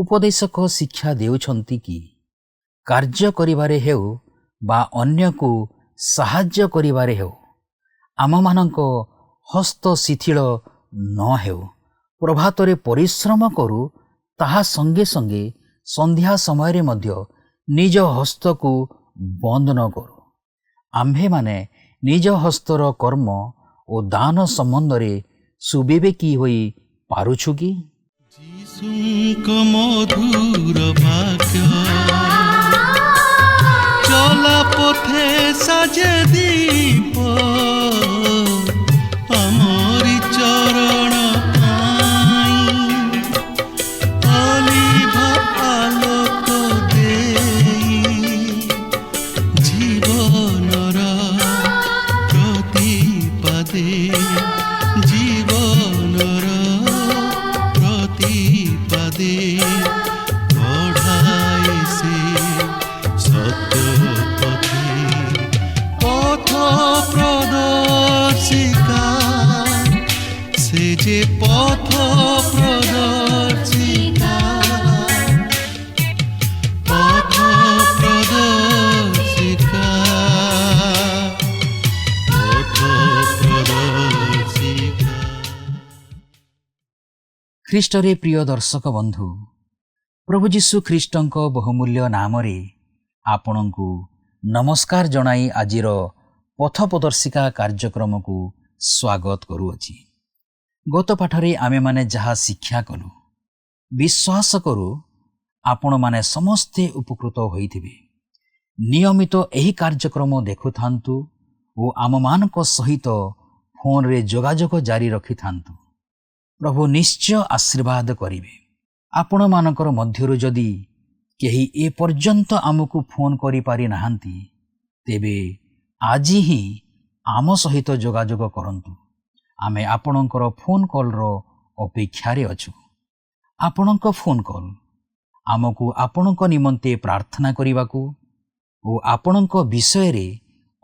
ଉପଦେଶକ ଶିକ୍ଷା ଦେଉଛନ୍ତି କି କାର୍ଯ୍ୟ କରିବାରେ ହେଉ ବା ଅନ୍ୟକୁ ସାହାଯ୍ୟ କରିବାରେ ହେଉ ଆମମାନଙ୍କ ହସ୍ତ ଶିଥିଳ ନ ହେଉ। ପ୍ରଭାତରେ ପରିଶ୍ରମ କରୁ, ତାହା ସଙ୍ଗେ ସଙ୍ଗେ ସନ୍ଧ୍ୟା ସମୟରେ ମଧ୍ୟ ନିଜ ହସ୍ତକୁ ବନ୍ଦ ନ କରୁ। ଆମ୍ଭେମାନେ ନିଜ ହସ୍ତର କର୍ମ ଓ ଦାନ ସମ୍ବନ୍ଧରେ ସୁବିବେକୀ ହୋଇ ପାରୁଛୁ କି? ଯୀଶୁଙ୍କ ମଧୁର ବାକ୍ୟ ଚଲା ପଥେ ସାଜେ ଦୀପ ଆମରି ଚରଣ ପାଇଁ ଅଲିଭ ଆଲୋକ ଦେଇ ଜୀବନର ପ୍ରତିପାଦେ ଜୀବନର ପ୍ରତିପାଦେ ବଢ଼ାଏ ସେ ସତ୍ୟ ପଥେ ପଥ ପ୍ରଦର୍ଶିକା ସେ ଯେ ପଥ ପ୍ରଦର୍ଶିକା ପଥ ପ୍ରଦର୍ଶିକା ପଥ ପ୍ରଦର୍ଶିକା। ଖ୍ରୀଷ୍ଟରେ ପ୍ରିୟ ଦର୍ଶକ ବନ୍ଧୁ, ପ୍ରଭୁ ଯୀଶୁ ଖ୍ରୀଷ୍ଟଙ୍କ ବହୁମୂଲ୍ୟ ନାମରେ ଆପଣଙ୍କୁ ନମସ୍କାର ଜଣାଇ ଆଜିର ପଥ ପ୍ରଦର୍ଶିକା କାର୍ଯ୍ୟକ୍ରମକୁ ସ୍ୱାଗତ କରୁଅଛି। ଗତ ପାଠରେ ଆମେମାନେ ଯାହା ଶିକ୍ଷା କଲୁ, ବିଶ୍ୱାସ କରୁ ଆପଣମାନେ ସମସ୍ତେ ଉପକୃତ ହୋଇଥିବେ। ନିୟମିତ ଏହି କାର୍ଯ୍ୟକ୍ରମ ଦେଖୁଥାନ୍ତୁ ଓ ଆମମାନଙ୍କ ସହିତ ଫୋନରେ ଯୋଗାଯୋଗ ଜାରି ରଖିଥାନ୍ତୁ। ପ୍ରଭୁ ନିଶ୍ଚୟ ଆଶୀର୍ବାଦ କରିବେ। ଆପଣମାନଙ୍କର ମଧ୍ୟରୁ ଯଦି କେହି ଏପର୍ଯ୍ୟନ୍ତ ଆମକୁ ଫୋନ୍ କରିପାରି ନାହାନ୍ତି, ତେବେ ଆଜି ହିଁ ଆମ ସହିତ ଯୋଗାଯୋଗ କରନ୍ତୁ। ଆମେ ଆପଣଙ୍କର ଫୋନ୍ କଲ୍ର ଅପେକ୍ଷାରେ ଅଛୁ। ଆପଣଙ୍କ ଫୋନ୍ କଲ୍ ଆମକୁ ଆପଣଙ୍କ ନିମନ୍ତେ ପ୍ରାର୍ଥନା କରିବାକୁ ଓ ଆପଣଙ୍କ ବିଷୟରେ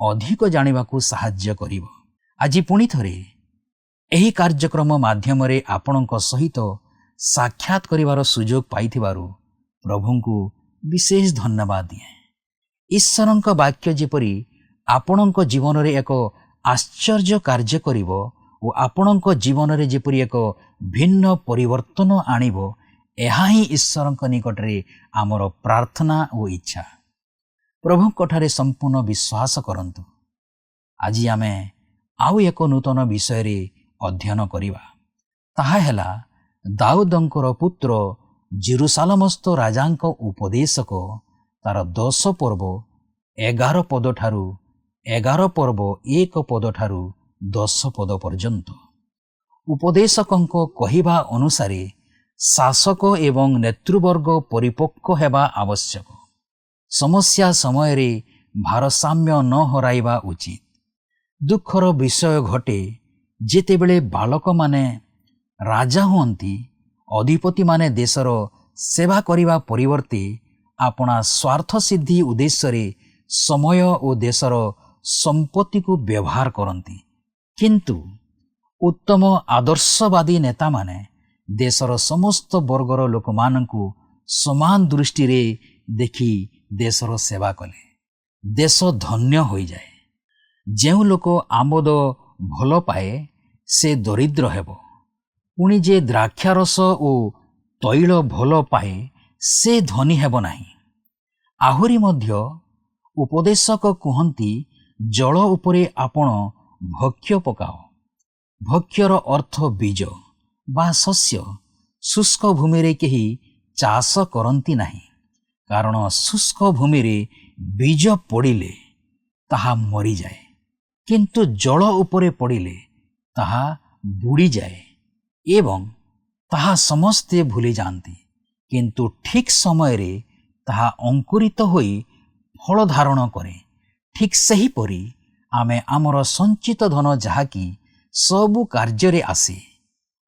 ଅଧିକ ଜାଣିବାକୁ ସାହାଯ୍ୟ କରିବ। ଆଜି ପୁଣି ଥରେ ଏହି କାର୍ଯ୍ୟକ୍ରମ ମାଧ୍ୟମରେ ଆପଣଙ୍କ ସହିତ ସାକ୍ଷାତ କରିବାର ସୁଯୋଗ ପାଇଥିବାରୁ ପ୍ରଭୁଙ୍କୁ ବିଶେଷ ଧନ୍ୟବାଦ ଦିଏ। ଈଶ୍ୱରଙ୍କ ବାକ୍ୟ ଯେପରି ଆପଣଙ୍କ ଜୀବନରେ ଏକ ଆଶ୍ଚର୍ଯ୍ୟ କାର୍ଯ୍ୟ କରିବ ଓ ଆପଣଙ୍କ ଜୀବନରେ ଯେପରି ଏକ ଭିନ୍ନ ପରିବର୍ତ୍ତନ ଆଣିବ, ଏହା ହିଁ ଈଶ୍ୱରଙ୍କ ନିକଟରେ ଆମର ପ୍ରାର୍ଥନା ଓ ଇଚ୍ଛା। ପ୍ରଭୁଙ୍କଠାରେ ସମ୍ପୂର୍ଣ୍ଣ ବିଶ୍ୱାସ କରନ୍ତୁ। ଆଜି ଆମେ ଆଉ ଏକ ନୂତନ ବିଷୟରେ ଅଧ୍ୟୟନ କରିବା। ତାହା ହେଲା ଦାଉଦଙ୍କର ପୁତ୍ର ଜେରୁସାଲେମସ୍ଥ ରାଜାଙ୍କ ଉପଦେଶକ, ତାର 10 ପର୍ବ 11 ପଦଠାରୁ 11 ପର୍ବ 1 ପଦଠାରୁ 10 ପଦ ପର୍ଯ୍ୟନ୍ତ। ଉପଦେଶକଙ୍କ କହିବା ଅନୁସାରେ ଶାସକ ଏବଂ ନେତୃବର୍ଗ ପରିପକ୍ୱ ହେବା ଆବଶ୍ୟକ। ସମସ୍ୟା ସମୟରେ ଭାରସାମ୍ୟ ନ ହରାଇବା ଉଚିତ। ଦୁଃଖର ବିଷୟ ଘଟେ ଯେତେବେଳେ ବାଳକମାନେ ରାଜା ହୁଅନ୍ତି, ଅଧିପତିମାନେ ଦେଶର ସେବା କରିବା ପରିବର୍ତ୍ତେ ଆପଣା ସ୍ୱାର୍ଥ ସିଦ୍ଧି ଉଦ୍ଦେଶ୍ୟରେ ସମୟ ଓ ଦେଶର ସମ୍ପତ୍ତିକୁ ବ୍ୟବହାର କରନ୍ତି। କିନ୍ତୁ ଉତ୍ତମ ଆଦର୍ଶବାଦୀ ନେତାମାନେ ଦେଶର ସମସ୍ତ ବର୍ଗର ଲୋକମାନଙ୍କୁ ସମାନ ଦୃଷ୍ଟିରେ ଦେଖି ଦେଶର ସେବା କଲେ ଦେଶ ଧନ୍ୟ ହୋଇଯାଏ। ଯେଉଁ ଲୋକ ଆମୋଦ ଭଲ ପାଏ ସେ ଦରିଦ୍ର ହେବ, ପୁଣି ଯେ ଦ୍ରାକ୍ଷାରସ ଓ ତୈଳ ଭଲ ପାଏ ସେ ଧନୀ ହେବ ନାହିଁ। ଆହୁରି ମଧ୍ୟ ଉପଦେଶକ କୁହନ୍ତି, ଜଳ ଉପରେ ଆପଣ ଭକ୍ଷ୍ୟ ପକାଅ। ଭକ୍ଷ୍ୟର ଅର୍ଥ ବୀଜ ବା ଶସ୍ୟ। ଶୁଷ୍କ ଭୂମିରେ କେହି ଚାଷ କରନ୍ତି ନାହିଁ, କାରଣ ଶୁଷ୍କ ଭୂମିରେ ବୀଜ ପଡ଼ିଲେ ତାହା ମରିଯାଏ, କିନ୍ତୁ ଜଳ ଉପରେ ପଡ଼ିଲେ ତାହା ବୁଡ଼ିଯାଏ ଏବଂ ତାହା ସମସ୍ତେ ଭୁଲି ଯାଆନ୍ତି। କିନ୍ତୁ ଠିକ୍ ସମୟରେ ତାହା ଅଙ୍କୁରିତ ହୋଇ ଫଳ ଧାରଣ କରେ। ଠିକ୍ ସେହିପରି ଆମେ ଆମର ସଞ୍ଚିତ ଧନ, ଯାହାକି ସବୁ କାର୍ଯ୍ୟରେ ଆସେ,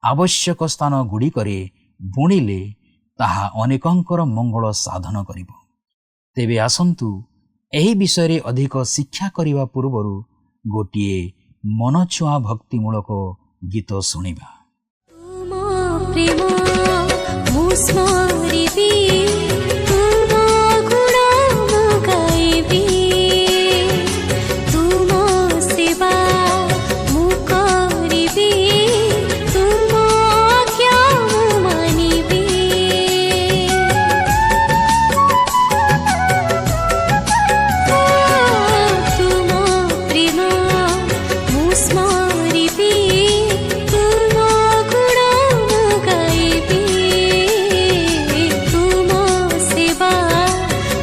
ଆବଶ୍ୟକ ସ୍ଥାନ ଗୁଡ଼ିକରେ ବୁଣିଲେ ତାହା ଅନେକଙ୍କର ମଙ୍ଗଳ ସାଧନ କରିବ। ତେବେ ଆସନ୍ତୁ ଏହି ବିଷୟରେ ଅଧିକ ଶିକ୍ଷା କରିବା ପୂର୍ବରୁ ଗୋଟିଏ ମନଛୁଆଁ ଭକ୍ତିମୂଳକ ଗୀତ ଶୁଣିବା। ତୁମ ପ୍ରେମ ସ୍ମରିବି ତୁମ ଗୁଣ ମୁଁ ଗାଇବି ତୁମ ସେବା ମୁଁ କରିବି ତୁମ ଆଜ୍ଞା ମୁଁ ମାନିବି ତୁମ ପ୍ରେମ ମୁଁ ସ୍ମରିବି ତୁମ ଗୁଣ ମୁଁ ଗାଇବି ତୁମ ସେବା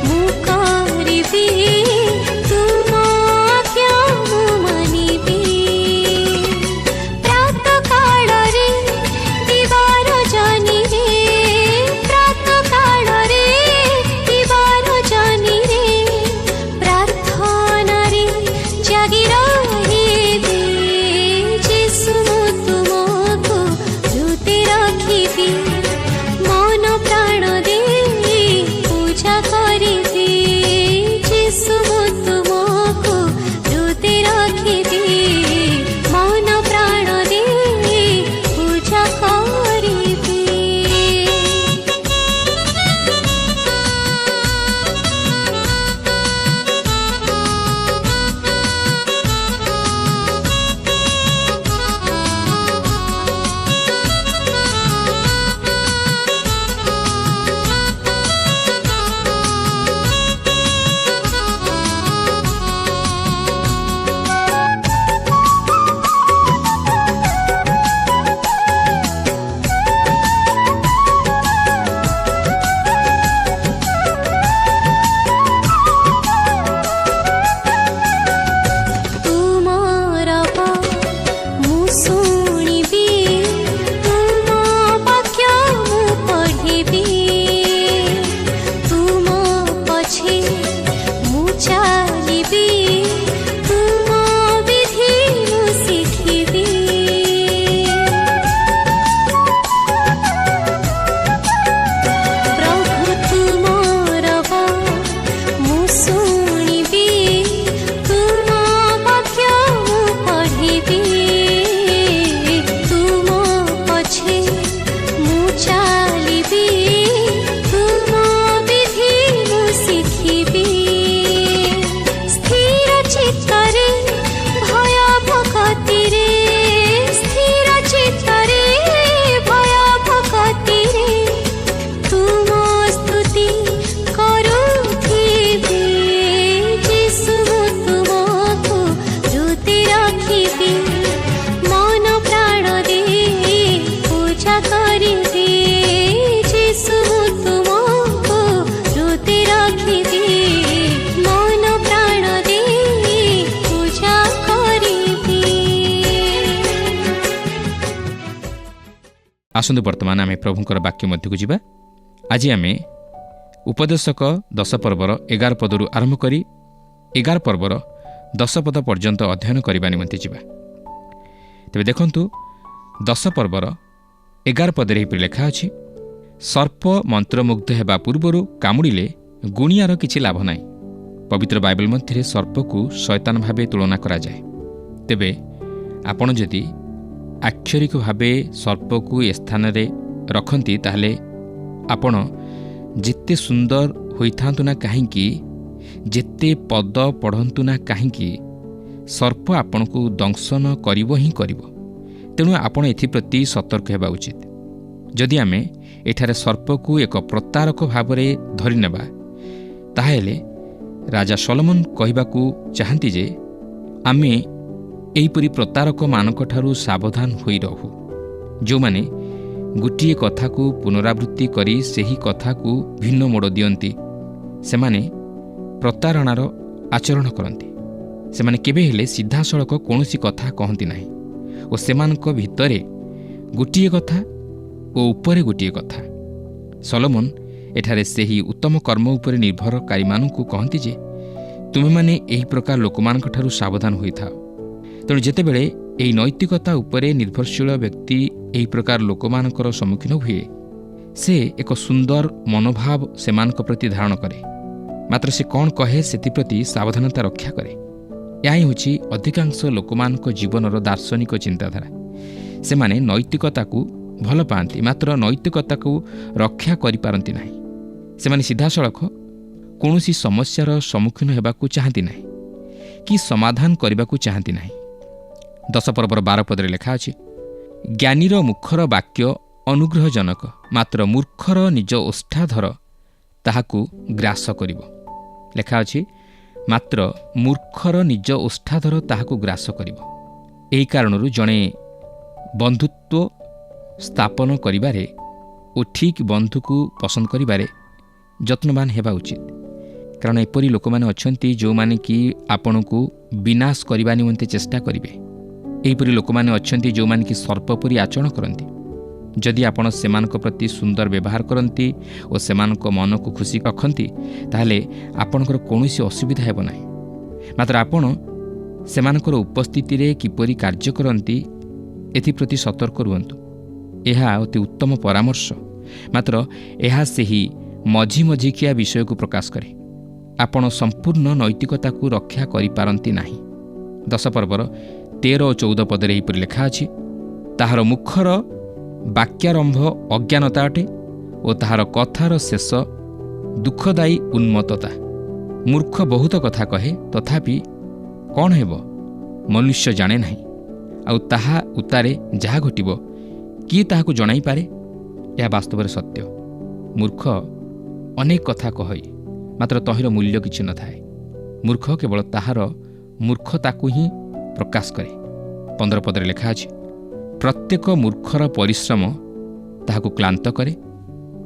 ମୁଁ କରିବି ତୁମ ଆଜ୍ଞା ମୁଁ ମାନିବି ପ୍ରାତ କାଳରେ ଦିବାର ଜନିରେ ପ୍ରାତ କାଳରେ ଦିବାର ଜନିରେ ପ୍ରାର୍ଥନାରେ ଜାଗି ରହିବି ଯୀଶୁ ମୁଁ ତୁମକୁ ହୃଦେ ରଖିବି ମନ ପ୍ରାଣ ଦେଇ ପୂଜା କରିବି ଯୀଶୁ ମୁଁ ତୁମକୁ ହୃଦେ ରଖିବି ମନ ପ୍ରାଣ ଦେଇ ପୂଜା କରିବି ତୁମର ମୁଁ ଶୁଣିବି ତୁମ ବାକ୍ୟ ମୁଁ ପଢ଼ିବି ତୁମ ପଛେ ମୁଁ ଚାଲିବି ତୁମ ବିଧି ମୁଁ ଶିଖିବି ପ୍ରଭୁ ତୁମର ମୁଁ ଶୁଣିବି ତୁମ ବାକ୍ୟ ମୁଁ ପଢ଼ିବି ତୁମ ପଛେ ମୁଁ ଚାଲିବି ତୁମ ବିଧି ମୁଁ ଶିଖିବି ସ୍ଥିର ଚିତ୍ତରେ ଭୟ ଭକତିରେ ସ୍ଥିର ଚିତ୍ତରେ ଭୟ ଭକତିରେ ତୁମ ସ୍ତୁତି କରୁଥିବି ଯୀଶୁ ମୁଁ ତୁମକୁ ହୃଦେ ରଖିବି ମନ ପ୍ରାଣ ଦେଇ ପୂଜା କରିବି ଯୀଶୁ ମୁଁ ତୁମକୁ ହୃଦେ ରଖିବି ମନ ପ୍ରାଣ ଦେଇ ପୂଜା କରିବି ଆସନ୍ତୁ ବର୍ତ୍ତମାନ ଆମେ ପ୍ରଭୁଙ୍କର ବାକ୍ୟ ମଧ୍ୟକୁ ଯିବା। ଆଜି ଆମେ ଉପଦେଶକ 10 ପର୍ବର 11 ପଦରୁ ଆରମ୍ଭ କରି 11 ପର୍ବର 10 ପଦ ପର୍ଯ୍ୟନ୍ତ ଅଧ୍ୟୟନ କରିବା ନିମନ୍ତେ ଯିବା। ତେବେ ଦେଖନ୍ତୁ 10 ପର୍ବର 11 ପଦରେ ଏହିପରି ଲେଖା ଅଛି, ସର୍ପ ମନ୍ତ୍ରମୁଗ୍ଧ ହେବା ପୂର୍ବରୁ କାମୁଡ଼ିଲେ ଗୁଣିଆର କିଛି ଲାଭ ନାହିଁ। ପବିତ୍ର ବାଇବେଲ ମଧ୍ୟରେ ସର୍ପକୁ ଶୟତାନ ଭାବେ ତୁଳନା କରାଯାଏ। ତେବେ ଆପଣ ଯଦି ଆକ୍ଷରିକ ଭାବେ ସର୍ପକୁ ଏ ସ୍ଥାନରେ ରଖନ୍ତି ତାହେଲେ ଆପଣ ଯେତେ ସୁନ୍ଦର ହୋଇଥାନ୍ତୁ ନା କାହିଁକି, ଯେତେ ପଦ ପଢ଼ନ୍ତୁ ନା କାହିଁକି, ସର୍ପ ଆପଣଙ୍କୁ ଦଂଶନ କରିବ ହିଁ କରିବ। ତେଣୁ ଆପଣ ଏଥିପ୍ରତି ସତର୍କ ହେବା ଉଚିତ। ଯଦି ଆମେ ଏଠାରେ ସର୍ପକୁ ଏକ ପ୍ରତାରକ ଭାବରେ ଧରିନେବା ତାହେଲେ ରାଜା ସଲୋମନ କହିବାକୁ ଚାହାନ୍ତି ଯେ ଆମେ ଏହିପରି ପ୍ରତାରକମାନଙ୍କଠାରୁ ସାବଧାନ ହୋଇ ରହୁ, ଯେଉଁମାନେ ଗୋଟିଏ କଥାକୁ ପୁନରାବୃତ୍ତି କରି ସେହି କଥାକୁ ଭିନ୍ନ ମୋଡ଼ ଦିଅନ୍ତି। ସେମାନେ ପ୍ରତାରଣାର ଆଚରଣ କରନ୍ତି। ସେମାନେ କେବେ ହେଲେ ସିଧାସଳଖ କୌଣସି କଥା କହନ୍ତି ନାହିଁ ଓ ସେମାନଙ୍କ ଭିତରେ ଗୋଟିଏ କଥା ଓ ଉପରେ ଗୋଟିଏ କଥା। ସଲୋମନ ଏଠାରେ ସେହି ଉତ୍ତମ କର୍ମ ଉପରେ ନିର୍ଭରକାରୀମାନଙ୍କୁ କହନ୍ତି ଯେ ତୁମେମାନେ ଏହି ପ୍ରକାର ଲୋକମାନଙ୍କଠାରୁ ସାବଧାନ ହୋଇଥାଅ। ତେଣୁ ଯେତେବେଳେ ଏହି ନୈତିକତା ଉପରେ ନିର୍ଭରଶୀଳ ବ୍ୟକ୍ତି ଏହି ପ୍ରକାର ଲୋକମାନଙ୍କର ସମ୍ମୁଖୀନ ହୁଏ, ସେ ଏକ ସୁନ୍ଦର ମନୋଭାବ ସେମାନଙ୍କ ପ୍ରତି ଧାରଣ କରେ। ମାତ୍ର ସେ କ'ଣ କହେ ସେଥିପ୍ରତି ସାବଧାନତା ରକ୍ଷା କରେ। ଏହା ହିଁ ହେଉଛି ଅଧିକାଂଶ ଲୋକମାନଙ୍କ ଜୀବନର ଦାର୍ଶନିକ ଚିନ୍ତାଧାରା। ସେମାନେ ନୈତିକତାକୁ ଭଲ ପାଆନ୍ତି, ମାତ୍ର ନୈତିକତାକୁ ରକ୍ଷା କରିପାରନ୍ତି ନାହିଁ। ସେମାନେ ସିଧାସଳଖ କୌଣସି ସମସ୍ୟାର ସମ୍ମୁଖୀନ ହେବାକୁ ଚାହାନ୍ତି ନାହିଁ କି ସମାଧାନ କରିବାକୁ ଚାହାନ୍ତି ନାହିଁ। 10 ପର୍ବର 12 ପଦରେ ଲେଖା ଅଛି, ଜ୍ଞାନୀର ମୁଖର ବାକ୍ୟ ଅନୁଗ୍ରହଜନକ, ମାତ୍ର ମୂର୍ଖର ନିଜ ଓଷ୍ଠାଧର ତାହାକୁ ଗ୍ରାସ କରିବ। ଲେଖା ଅଛି, ମାତ୍ର ମୂର୍ଖର ନିଜ ଓଷ୍ଠାଧର ତାହାକୁ ଗ୍ରାସ କରିବ। ଏହି କାରଣରୁ ଜଣେ ବନ୍ଧୁତ୍ୱ ସ୍ଥାପନ କରିବାରେ ଓ ଠିକ୍ ବନ୍ଧୁକୁ ପସନ୍ଦ କରିବାରେ ଯତ୍ନବାନ ହେବା ଉଚିତ। କାରଣ ଏପରି ଲୋକମାନେ ଅଛନ୍ତି ଯେଉଁମାନେ କି ଆପଣଙ୍କୁ ବିନାଶ କରିବା ନିମନ୍ତେ ଚେଷ୍ଟା କରିବେ। ଏହିପରି ଲୋକମାନେ ଅଛନ୍ତି ଯେଉଁମାନେ କି ସର୍ପ ପରି ଆଚରଣ କରନ୍ତି। ଯଦି ଆପଣ ସେମାନଙ୍କ ପ୍ରତି ସୁନ୍ଦର ବ୍ୟବହାର କରନ୍ତି ଓ ସେମାନଙ୍କ ମନକୁ ଖୁସି ରଖନ୍ତି, ତାହେଲେ ଆପଣଙ୍କର କୌଣସି ଅସୁବିଧା ହେବ ନାହିଁ। ମାତ୍ର ଆପଣ ସେମାନଙ୍କର ଉପସ୍ଥିତିରେ କିପରି କାର୍ଯ୍ୟ କରନ୍ତି ଏଥିପ୍ରତି ସତର୍କ ରୁହନ୍ତୁ। ଏହା ଅତି ଉତ୍ତମ ପରାମର୍ଶ, ମାତ୍ର ଏହା ସେହି ମଝି ମଝିକିଆ ବିଷୟକୁ ପ୍ରକାଶ କରେ। ଆପଣ ସମ୍ପୂର୍ଣ୍ଣ ନୈତିକତାକୁ ରକ୍ଷା କରିପାରନ୍ତି ନାହିଁ। 10 ପର୍ବର 13 ଓ 14 ପଦରେ ଏହିପରି ଲେଖା ଅଛି, ତାହାର ମୁଖର ବାକ୍ୟାରମ୍ଭ ଅଜ୍ଞାନତା ଅଟେ ଓ ତାହାର କଥାର ଶେଷ ଦୁଃଖଦାୟୀ ଉନ୍ମତ୍ତତା। ମୂର୍ଖ ବହୁତ କଥା କହେ, ତଥାପି କ'ଣ ହେବ ମନୁଷ୍ୟ ଜାଣେ ନାହିଁ, ଆଉ ତାହା ଉତ୍ତାରେ ଯାହା ଘଟିବ କିଏ ତାହାକୁ ଜଣାଇପାରେ? ଏହା ବାସ୍ତବରେ ସତ୍ୟ। ମୂର୍ଖ ଅନେକ କଥା କହେ, ମାତ୍ର ତହିଁର ମୂଲ୍ୟ କିଛି ନଥାଏ। ମୂର୍ଖ କେବଳ ତାହାର ମୂର୍ଖତାକୁ ହିଁ ପ୍ରକାଶ କରେ। 15 ପଦରେ ଲେଖା ଅଛି, ପ୍ରତ୍ୟେକ ମୂର୍ଖର ପରିଶ୍ରମ ତାହାକୁ କ୍ଳାନ୍ତ କରେ,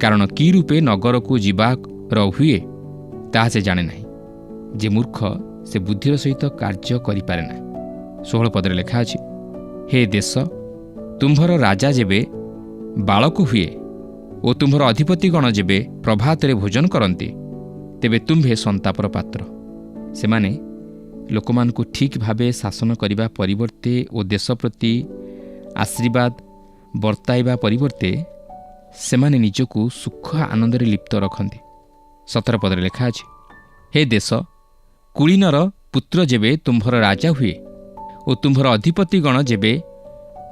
କାରଣ କି ରୂପେ ନଗରକୁ ଯିବାର ହୁଏ ତାହା ସେ ଜାଣେ ନାହିଁ। ଯେ ମୂର୍ଖ ସେ ବୁଦ୍ଧିର ସହିତ କାର୍ଯ୍ୟ କରିପାରେ ନାହିଁ। 16 ପଦରେ ଲେଖା ଅଛି, ହେ ଦେଶ, ତୁମ୍ଭର ରାଜା ଯେବେ ବାଳକ ହୁଏ ଓ ତୁମ୍ଭର ଅଧିପତିଗଣ ଯେବେ ପ୍ରଭାତରେ ଭୋଜନ କରନ୍ତି, ତେବେ ତୁମ୍ଭେ ସନ୍ତାପର ପାତ୍ର। ସେମାନେ ଲୋକମାନଙ୍କୁ ଠିକ୍ ଭାବେ ଶାସନ କରିବା ପରିବର୍ତ୍ତେ ଓ ଦେଶ ପ୍ରତି ଆଶୀର୍ବାଦ ବର୍ତ୍ତାଇବା ପରିବର୍ତ୍ତେ ସେମାନେ ନିଜକୁ ସୁଖ ଆନନ୍ଦରେ ଲିପ୍ତ ରଖନ୍ତି। 17 ପଦରେ ଲେଖା ଅଛି, ହେ ଦେଶ, କୁଳୀନର ପୁତ୍ର ଯେବେ ତୁମ୍ଭର ରାଜା ହୁଏ ଓ ତୁମ୍ଭର ଅଧିପତିଗଣ ଯେବେ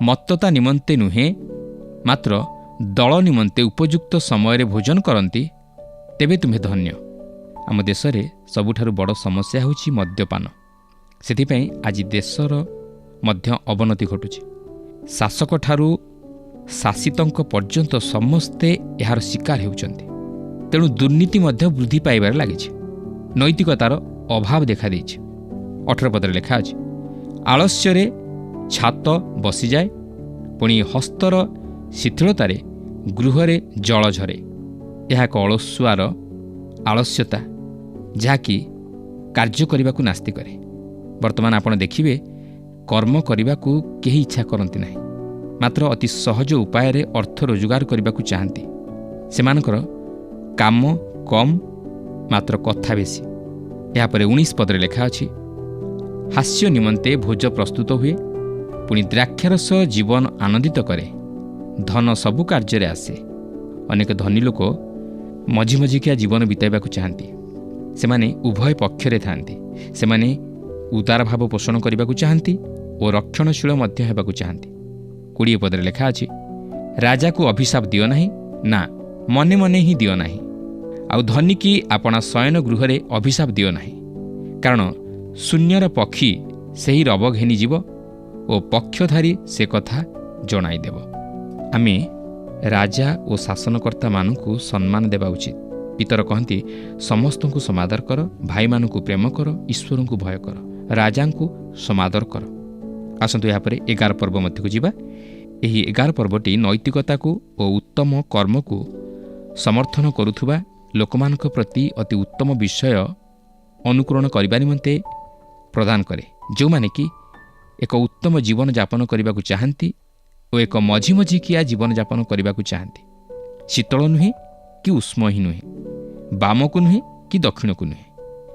ମତ୍ତତା ନିମନ୍ତେ ନୁହେଁ ମାତ୍ର ଦଳ ନିମନ୍ତେ ଉପଯୁକ୍ତ ସମୟରେ ଭୋଜନ କରନ୍ତି, ତେବେ ତୁମ୍ଭେ ଧନ୍ୟ। ଆମ ଦେଶରେ ସବୁଠାରୁ ବଡ଼ ସମସ୍ୟା ହେଉଛି ମଦ୍ୟପାନ। ସେଥିପାଇଁ ଆଜି ଦେଶର ମଧ୍ୟ ଅବନତି ଘଟୁଛି। ଶାସକଠାରୁ ଶାସିତଙ୍କ ପର୍ଯ୍ୟନ୍ତ ସମସ୍ତେ ଏହାର ଶିକାର ହେଉଛନ୍ତି। ତେଣୁ ଦୁର୍ନୀତି ମଧ୍ୟ ବୃଦ୍ଧି ପାଇବାରେ ଲାଗିଛି। ନୈତିକତାର ଅଭାବ ଦେଖାଦେଇଛି। 18 ପଦରେ ଲେଖା ଅଛି, ଆଳସ୍ୟରେ ଛାତ ବସିଯାଏ, ପୁଣି ହସ୍ତର ଶିଥିଳତାରେ ଗୃହରେ ଜଳ ଝରେ। ଏହା ଏକ ଅଳସୁଆର ଆଳସ୍ୟତା, ଯାହାକି କାର୍ଯ୍ୟ କରିବାକୁ ନାସ୍ତି କରେ। ବର୍ତ୍ତମାନ ଆପଣ ଦେଖିବେ, କର୍ମ କରିବାକୁ କେହି ଇଚ୍ଛା କରନ୍ତି ନାହିଁ, ମାତ୍ର ଅତି ସହଜ ଉପାୟରେ ଅର୍ଥ ରୋଜଗାର କରିବାକୁ ଚାହାନ୍ତି। ସେମାନଙ୍କର କାମ କମ୍, ମାତ୍ର କଥା ବେଶୀ। ଏହାପରେ 19 ପଦରେ ଲେଖା ଅଛି, ହାସ୍ୟ ନିମନ୍ତେ ଭୋଜ ପ୍ରସ୍ତୁତ ହୁଏ, ପୁଣି ଦ୍ରାକ୍ଷାରସ ଜୀବନ ଆନନ୍ଦିତ କରେ। ଧନ ସବୁ କାର୍ଯ୍ୟରେ ଆସେ। ଅନେକ ଧନୀ ଲୋକ ମଝି ମଝିକିଆ ଜୀବନ ବିତାଇବାକୁ ଚାହାନ୍ତି। ସେମାନେ ଉଭୟ ପକ୍ଷରେ ଥାନ୍ତି। ସେମାନେ ଉଦାର ଭାବ ପୋଷଣ କରିବାକୁ ଚାହାନ୍ତି ଓ ରକ୍ଷଣଶୀଳ ମଧ୍ୟ ହେବାକୁ ଚାହାନ୍ତି। 20 ପଦରେ ଲେଖା ଅଛି, ରାଜାକୁ ଅଭିଶାପ ଦିଅ ନାହିଁ, ନା ମନେ ମନେ ହିଁ ଦିଅ ନାହିଁ। ଆଉ ଧନୀକି ଆପଣା ଶୟନ ଗୃହରେ ଅଭିଶାପ ଦିଅ ନାହିଁ, କାରଣ ଶୂନ୍ୟର ପକ୍ଷୀ ସେହି ରବ ଘେନିଯିବ ଓ ପକ୍ଷଧାରୀ ସେ କଥା ଜଣାଇଦେବ। ଆମେ ରାଜା ଓ ଶାସନକର୍ତ୍ତାମାନଙ୍କୁ ସମ୍ମାନ ଦେବା ଉଚିତ। ପିତର କହନ୍ତି, ସମସ୍ତଙ୍କୁ ସମାଦର କର, ଭାଇମାନଙ୍କୁ ପ୍ରେମ କର, ଈଶ୍ୱରଙ୍କୁ ଭୟ କର, ରାଜାଙ୍କୁ ସମାଦର କର। ଆସନ୍ତୁ ଏହାପରେ 11 ପର୍ବ ମଧ୍ୟକୁ ଯିବା। ଏହି 11 ପର୍ବଟି ନୈତିକତାକୁ ଓ ଉତ୍ତମ କର୍ମକୁ ସମର୍ଥନ କରୁଥିବା ଲୋକମାନଙ୍କ ପ୍ରତି ଅତି ଉତ୍ତମ ବିଷୟ ଅନୁକରଣ କରିବା ନିମନ୍ତେ ପ୍ରଦାନ କରେ, ଯେଉଁମାନେ କି ଏକ ଉତ୍ତମ ଜୀବନଯାପନ କରିବାକୁ ଚାହାନ୍ତି ଓ ଏକ ମଝି ମଝିକିଆ ଜୀବନଯାପନ କରିବାକୁ ଚାହାନ୍ତି। ଶୀତଳ ନୁହେଁ କି ଉଷ୍ମ ହିଁ ନୁହେଁ, ବାମକୁ ନୁହେଁ କି ଦକ୍ଷିଣକୁ ନୁହେଁ।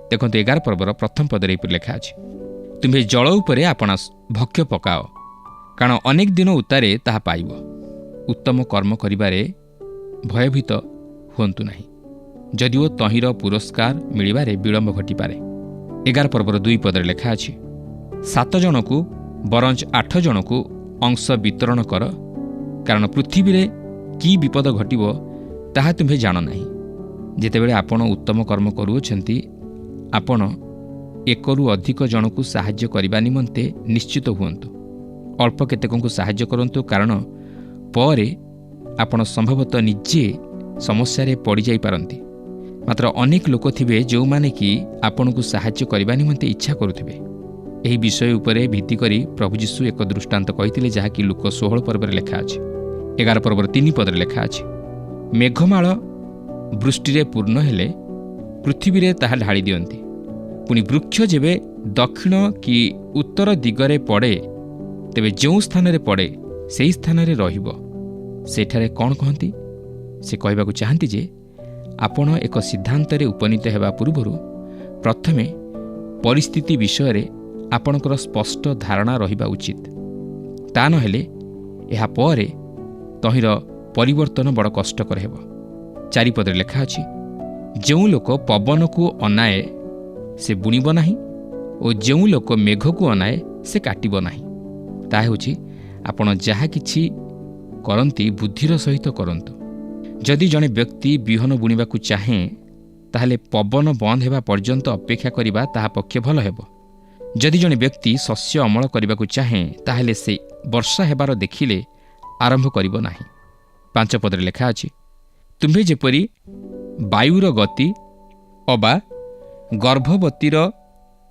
ଦେଖନ୍ତୁ 11 ପର୍ବର ପ୍ରଥମ ପଦରେ ଏପରି ଲେଖା ଅଛି, ତୁମ୍ଭେ ଜଳ ଉପରେ ଆପଣା ଭକ୍ଷ୍ୟ ପକାଅ, କାରଣ ଅନେକ ଦିନ ଉତ୍ତାରେ ତାହା ପାଇବ। ଉତ୍ତମ କର୍ମ କରିବାରେ ଭୟଭୀତ ହୁଅନ୍ତୁ ନାହିଁ, ଯଦିଓ ତହିଁର ପୁରସ୍କାର ମିଳିବାରେ ବିଳମ୍ବ ଘଟିପାରେ। 11 ପର୍ବର 2 ପଦରେ ଲେଖା ଅଛି, 7 ଜଣକୁ ବରଞ୍ଚ 8 ଜଣକୁ ଅଂଶ ବିତରଣ କର, କାରଣ ପୃଥିବୀରେ କି ବିପଦ ଘଟିବ ତାହା ତୁମ୍ଭେ ଜାଣ ନାହିଁ। ଯେତେବେଳେ ଆପଣ ଉତ୍ତମ କର୍ମ କରୁଅଛନ୍ତି, ଆପଣ ଏକରୁ ଅଧିକ ଜଣକୁ ସାହାଯ୍ୟ କରିବା ନିମନ୍ତେ ନିଶ୍ଚିତ ହୁଅନ୍ତୁ। ଅଳ୍ପ କେତେକଙ୍କୁ ସାହାଯ୍ୟ କରନ୍ତୁ, କାରଣ ପରେ ଆପଣ ସମ୍ଭବତଃ ନିଜେ ସମସ୍ୟାରେ ପଡ଼ିଯାଇପାରନ୍ତି। ମାତ୍ର ଅନେକ ଲୋକ ଥିବେ ଯେଉଁମାନେ କି ଆପଣଙ୍କୁ ସାହାଯ୍ୟ କରିବା ନିମନ୍ତେ ଇଚ୍ଛା କରୁଥିବେ। ଏହି ବିଷୟ ଉପରେ ଭିତ୍ତି କରି ପ୍ରଭୁ ଯୀଶୁ ଏକ ଦୃଷ୍ଟାନ୍ତ କହିଥିଲେ, ଯାହାକି ଲୁକ 16 ପର୍ବରେ ଲେଖା ଅଛି। 11 ପର୍ବର 3 ପଦରେ ଲେଖା ଅଛି, ମେଘମାଳ ବୃଷ୍ଟିରେ ପୂର୍ଣ୍ଣ ହେଲେ ପୃଥିବୀରେ ତାହା ଢାଳି ଦିଅନ୍ତି। ପୁଣି ବୃକ୍ଷ ଯେବେ ଦକ୍ଷିଣ କି ଉତ୍ତର ଦିଗରେ ପଡ଼େ, ତେବେ ଯେଉଁ ସ୍ଥାନରେ ପଡ଼େ ସେହି ସ୍ଥାନରେ ରହିବ। ସେଠାରେ କ'ଣ କହନ୍ତି? ସେ କହିବାକୁ ଚାହାନ୍ତି ଯେ ଆପଣ ଏକ ସିଦ୍ଧାନ୍ତରେ ଉପନୀତ ହେବା ପୂର୍ବରୁ ପ୍ରଥମେ ପରିସ୍ଥିତି ବିଷୟରେ ଆପଣଙ୍କର ସ୍ପଷ୍ଟ ଧାରଣା ରହିବା ଉଚିତ। ତା ନହେଲେ ଏହା ପରେ ତହିଁର ପରିବର୍ତ୍ତନ ବଡ଼ କଷ୍ଟକର ହେବ। 4 ପଦରେ ଲେଖା ଅଛି, ଯେଉଁ ଲୋକ ପବନକୁ ଅନାଏ ସେ ବୁଣିବ ନାହିଁ, ଓ ଯେଉଁ ଲୋକ ମେଘକୁ ଅନାଏ ସେ କାଟିବ ନାହିଁ। ତାହା ହେଉଛି, ଆପଣ ଯାହା କିଛି କରନ୍ତି ବୁଦ୍ଧିର ସହିତ କରନ୍ତୁ। ଯଦି ଜଣେ ବ୍ୟକ୍ତି ବିହନ ବୁଣିବାକୁ ଚାହେଁ, ତାହେଲେ ପବନ ବନ୍ଦ ହେବା ପର୍ଯ୍ୟନ୍ତ ଅପେକ୍ଷା କରିବା ତାହା ପକ୍ଷେ ଭଲ ହେବ। ଯଦି ଜଣେ ବ୍ୟକ୍ତି ଶସ୍ୟ ଅମଳ କରିବାକୁ ଚାହେଁ, ତାହେଲେ ସେ ବର୍ଷା ହେବାର ଦେଖିଲେ ଆରମ୍ଭ କରିବ ନାହିଁ। 5 ପଦରେ ଲେଖା ଅଛି, ତୁମ୍ଭେ ଯେପରି ବାୟୁର ଗତି ଅବା ଗର୍ଭବତୀର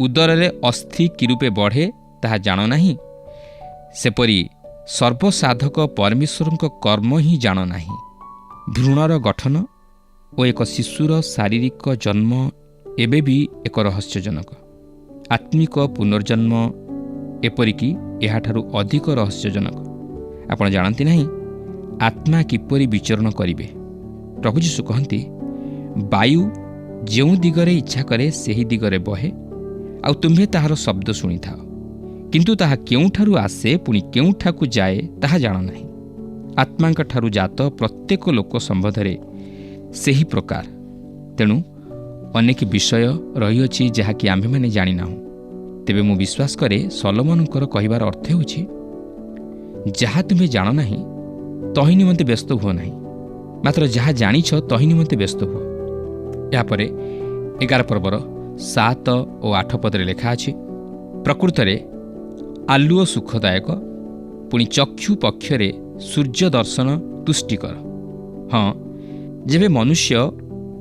ଉଦରରେ ଅସ୍ଥି କିରୂପେ ବଢ଼େ ତାହା ଜାଣ ନାହିଁ, ସେପରି ସର୍ବସାଧକ ପରମେଶ୍ୱରଙ୍କ କର୍ମ ହିଁ ଜାଣ ନାହିଁ। ଭ୍ରୂଣର ଗଠନ ଓ ଏକ ଶିଶୁର ଶାରୀରିକ ଜନ୍ମ ଏବେ ବି ଏକ ରହସ୍ୟଜନକ। ଆତ୍ମିକ ପୁନର୍ଜନ୍ମ ଏପରିକି ଏହାଠାରୁ ଅଧିକ ରହସ୍ୟଜନକ। ଆପଣ ଜାଣନ୍ତି ନାହିଁ ଆତ୍ମା କିପରି ବିଚରଣ କରିବେ। ପ୍ରଭୁ ଯୀଶୁ କହନ୍ତି, ବାୟୁ ଯେଉଁ ଦିଗରେ ଇଚ୍ଛା କରେ ସେହି ଦିଗରେ ବହେ, ଆଉ ତୁମ୍ଭେ ତାହାର ଶବ୍ଦ ଶୁଣିଥାଅ, କିନ୍ତୁ ତାହା କେଉଁଠାରୁ ଆସେ ପୁଣି କେଉଁଠାକୁ ଯାଏ ତାହା ଜାଣ ନାହିଁ। ଆତ୍ମାଙ୍କ ଠାରୁ ଜାତ ପ୍ରତ୍ୟେକ ଲୋକ ସମ୍ବନ୍ଧରେ ସେହି ପ୍ରକାର। ତେଣୁ ଅନେକ ବିଷୟ ରହିଅଛି ଯାହାକି ଆମ୍ଭେମାନେ ଜାଣିନାହୁଁ। ତେବେ ମୁଁ ବିଶ୍ୱାସ କରେ ସଲୋମନଙ୍କର କହିବାର ଅର୍ଥ ହେଉଛି, ଯାହା ତୁମେ ଜାଣ ନାହିଁ ତହିଁ ନିମନ୍ତେ ବ୍ୟସ୍ତ ହୁଅ ନାହିଁ, ମାତ୍ର ଯାହା ଜାଣିଛ ତହିଁ ନିମନ୍ତେ ବ୍ୟସ୍ତ ହୁଅ। ଏହାପରେ 11 ପର୍ବର 7 ଓ 8 ପଦରେ ଲେଖା ଅଛି, ପ୍ରକୃତରେ ଆଲୁଅ ସୁଖଦାୟକ, ପୁଣି ଚକ୍ଷୁ ପକ୍ଷରେ ସୂର୍ଯ୍ୟ ଦର୍ଶନ ତୁଷ୍ଟିକର। ହଁ, ଯେବେ ମନୁଷ୍ୟ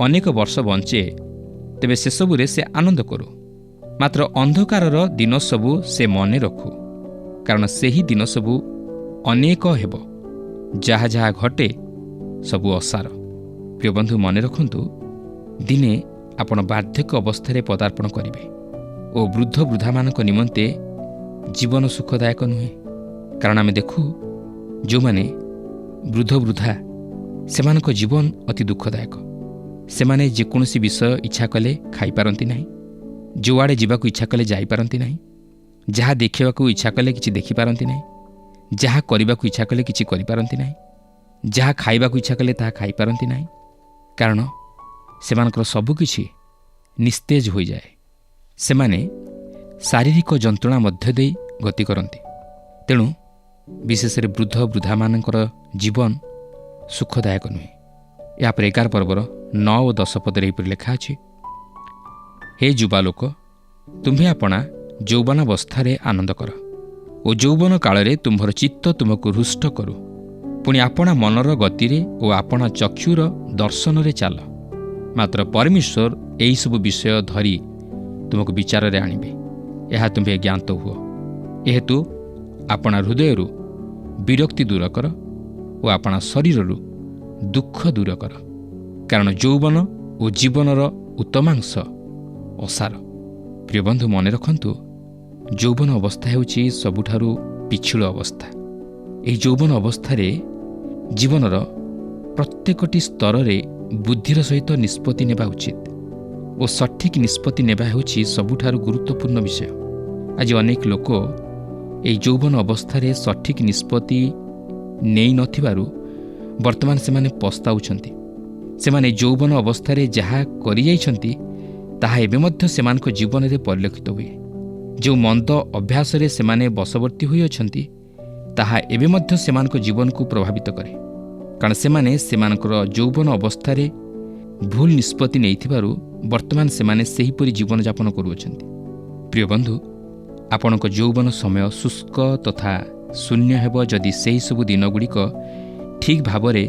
ଅନେକ ବର୍ଷ ବଞ୍ଚେ, ତେବେ ସେସବୁରେ ସେ ଆନନ୍ଦ କରୁ। ମାତ୍ର ଅନ୍ଧକାରର ଦିନ ସବୁ ସେ ମନେ ରଖୁ, କାରଣ ସେହି ଦିନ ସବୁ ଅନେକ ହେବ। ଯାହା ଯାହା ଘଟେ ସବୁ ଅସାର। ପ୍ରିୟ ବନ୍ଧୁ, ମନେ ରଖନ୍ତୁ, ଦିନେ ଆପଣ ବାର୍ଦ୍ଧକ୍ୟ ଅବସ୍ଥାରେ ପଦାର୍ପଣ କରିବେ ଓ ବୃଦ୍ଧ ବୃଦ୍ଧାମାନଙ୍କ ନିମନ୍ତେ ଜୀବନ ସୁଖଦାୟକ ନୁହେଁ। କାରଣ ଆମେ ଦେଖୁ ଯେଉଁମାନେ ବୃଦ୍ଧ ବୃଦ୍ଧା, ସେମାନଙ୍କ ଜୀବନ ଅତି ଦୁଃଖଦାୟକ। ସେମାନେ ଯେକୌଣସି ବିଷୟ ଇଚ୍ଛା କଲେ ଖାଇପାରନ୍ତି ନାହିଁ, ଯେଉଁଆଡ଼େ ଯିବାକୁ ଇଚ୍ଛା କଲେ ଯାଇପାରନ୍ତି ନାହିଁ, ଯାହା ଦେଖିବାକୁ ଇଚ୍ଛା କଲେ କିଛି ଦେଖିପାରନ୍ତି ନାହିଁ, ଯାହା କରିବାକୁ ଇଚ୍ଛା କଲେ କିଛି କରିପାରନ୍ତି ନାହିଁ, ଯାହା ଖାଇବାକୁ ଇଚ୍ଛା କଲେ ତାହା ଖାଇପାରନ୍ତି ନାହିଁ, କାରଣ ସେମାନଙ୍କର ସବୁକିଛି ନିସ୍ତେଜ ହୋଇଯାଏ। ସେମାନେ ଶାରୀରିକ ଯନ୍ତ୍ରଣା ମଧ୍ୟ ଦେଇ ଗତି କରନ୍ତି। ତେଣୁ ବିଶେଷରେ ବୃଦ୍ଧ ବୃଦ୍ଧାମାନଙ୍କର ଜୀବନ ସୁଖଦାୟକ ନୁହେଁ। ଏହାପରେ 11 ପର୍ବର 9 ଓ 10 ପଦରେ ଏହିପରି ଲେଖା ଅଛି, ହେ ଯୁବା ଲୋକ, ତୁମ୍ଭେ ଆପଣା ଯୌବନାବସ୍ଥାରେ ଆନନ୍ଦ କର ଓ ଯୌବନ କାଳରେ ତୁମ୍ଭର ଚିତ୍ତ ତୁମକୁ ହୃଷ୍ଟ କରୁ। ପୁଣି ଆପଣା ମନର ଗତିରେ ଓ ଆପଣା ଚକ୍ଷୁର ଦର୍ଶନରେ ଚାଲ। ମାତ୍ର ପରମେଶ୍ୱର ଏହିସବୁ ବିଷୟ ଧରି ତୁମକୁ ବିଚାରରେ ଆଣିବେ। ଏହା ତୁମ୍ଭେ ଜ୍ଞାତ ହୁଅ। ଏହେତୁ ଆପଣା ହୃଦୟରୁ ବିରକ୍ତି ଦୂର କର ଓ ଆପଣା ଶରୀରରୁ ଦୁଃଖ ଦୂର କର, କାରଣ ଯୌବନ ଓ ଜୀବନର ଉତ୍ତମାଂଶ ଅସାର। ପ୍ରିୟ ବନ୍ଧୁ, ମନେ ରଖନ୍ତୁ, ଯୌବନ ଅବସ୍ଥା ହେଉଛି ସବୁଠାରୁ ପିଛୁଳ ଅବସ୍ଥା। ଏହି ଯୌବନ ଅବସ୍ଥାରେ ଜୀବନର ପ୍ରତ୍ୟେକଟି ସ୍ତରରେ ବୁଦ୍ଧିର ସହିତ ନିଷ୍ପତ୍ତି ନେବା ଉଚିତ ଓ ସଠିକ୍ ନିଷ୍ପତ୍ତି ନେବା ହେଉଛି ସବୁଠାରୁ ଗୁରୁତ୍ୱପୂର୍ଣ୍ଣ ବିଷୟ। ଆଜି ଅନେକ ଲୋକ ଏହି ଯୌବନ ଅବସ୍ଥାରେ ସଠିକ୍ ନିଷ୍ପତ୍ତି ନେଇନଥିବାରୁ ବର୍ତ୍ତମାନ ସେମାନେ ପସ୍ତାଉଛନ୍ତି। ସେମାନେ ଯୌବନ ଅବସ୍ଥାରେ ଯାହା କରିଯାଇଛନ୍ତି ତାହା ଏବେ ମଧ୍ୟ ସେମାନଙ୍କ ଜୀବନରେ ପରିଲକ୍ଷିତ ହୁଏ। ଯେଉଁ ମନ୍ଦ ଅଭ୍ୟାସରେ ସେମାନେ ବଶବର୍ତ୍ତୀ ହୋଇଅଛନ୍ତି, ତାହା ଏବେ ମଧ୍ୟ ସେମାନଙ୍କ ଜୀବନକୁ ପ୍ରଭାବିତ କରେ, କାରଣ ସେମାନେ ସେମାନଙ୍କର ଯୌବନ ଅବସ୍ଥାରେ ଭୁଲ ନିଷ୍ପତ୍ତି ନେଇଥିବାରୁ ବର୍ତ୍ତମାନ ସେମାନେ ସେହିପରି ଜୀବନଯାପନ କରୁଅଛନ୍ତି। ପ୍ରିୟ ବନ୍ଧୁ, ଆପଣଙ୍କ ଯୌବନ ସମୟ ଶୁଷ୍କ ତଥା ଶୂନ୍ୟ ହେବ ଯଦି ସେହିସବୁ ଦିନଗୁଡ଼ିକ ଠିକ୍ ଭାବରେ